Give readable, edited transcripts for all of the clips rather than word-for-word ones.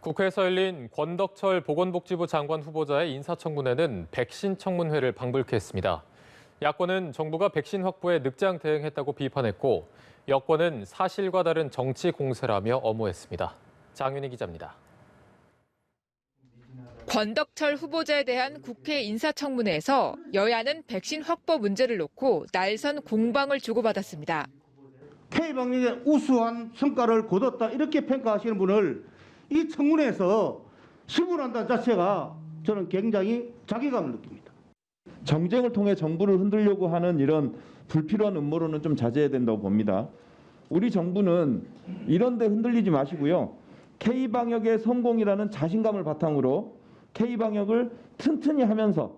국회에서 열린 권덕철 보건복지부 장관 후보자의 인사청문회는 백신 청문회를 방불케 했습니다. 야권은 정부가 백신 확보에 늑장 대응했다고 비판했고, 여권은 사실과 다른 정치 공세라며 엄호했습니다. 장윤희 기자입니다. 권덕철 후보자에 대한 국회 인사청문회에서 여야는 백신 확보 문제를 놓고 날선 공방을 주고받았습니다. K방역에 우수한 성과를 거뒀다 이렇게 평가하시는 분을 이 청문회에서 신문한다는 자체가 저는 굉장히 자괴감을 느낍니다. 정쟁을 통해 정부를 흔들려고 하는 이런 불필요한 음모론은 좀 자제해야 된다고 봅니다. 우리 정부는 이런 데 흔들리지 마시고요. K방역의 성공이라는 자신감을 바탕으로 K방역을 튼튼히 하면서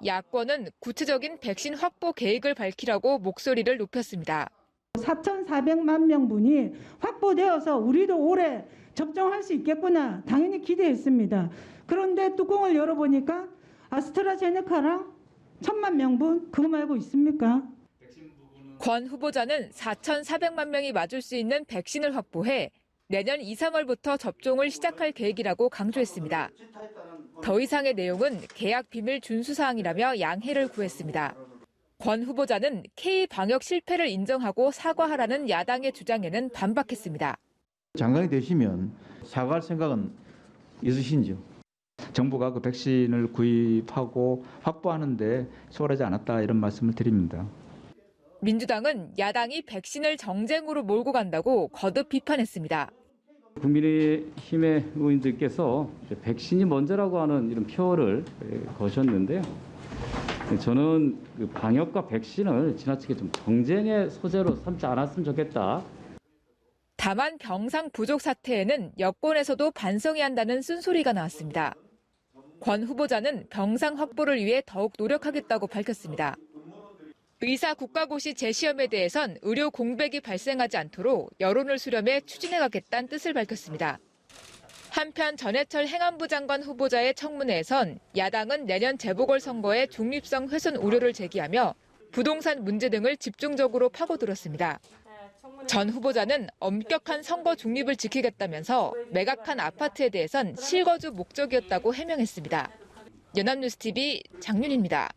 야권은 구체적인 백신 확보 계획을 밝히라고 목소리를 높였습니다. 4,400만 명분이 확보되어서 우리도 올해 접종할 수 있겠구나 당연히 기대했습니다. 그런데 뚜껑을 열어보니까 아스트라제네카랑 1,000만 명분 그거 말고 있습니까? 권 후보자는 4,400만 명이 맞을 수 있는 백신을 확보해 내년 2, 3월부터 접종을 시작할 계획이라고 강조했습니다. 더 이상의 내용은 계약 비밀 준수 사항이라며 양해를 구했습니다. 권 후보자는 K방역 실패를 인정하고 사과하라는 야당의 주장에는 반박했습니다. 장관이 되시면 사과할 생각은 있으신지요? 정부가 그 백신을 구입하고 확보하는데 수월하지 않았다 이런 말씀을 드립니다. 민주당은 야당이 백신을 정쟁으로 몰고 간다고 거듭 비판했습니다. 국민의힘의 의원들께서 백신이 먼저라고 하는 이런 표어를 거셨는데요. 저는 그 방역과 백신을 지나치게 좀 정쟁의 소재로 삼지 않았으면 좋겠다. 다만 병상 부족 사태에는 여권에서도 반성해야 한다는 쓴소리가 나왔습니다. 권 후보자는 병상 확보를 위해 더욱 노력하겠다고 밝혔습니다. 의사 국가고시 재시험에 대해선 의료 공백이 발생하지 않도록 여론을 수렴해 추진해가겠다는 뜻을 밝혔습니다. 한편 전해철 행안부 장관 후보자의 청문회에선 야당은 내년 재보궐선거의 중립성 훼손 우려를 제기하며 부동산 문제 등을 집중적으로 파고들었습니다. 전 후보자는 엄격한 선거 중립을 지키겠다면서 매각한 아파트에 대해선 실거주 목적이었다고 해명했습니다. 연합뉴스TV 장윤희입니다.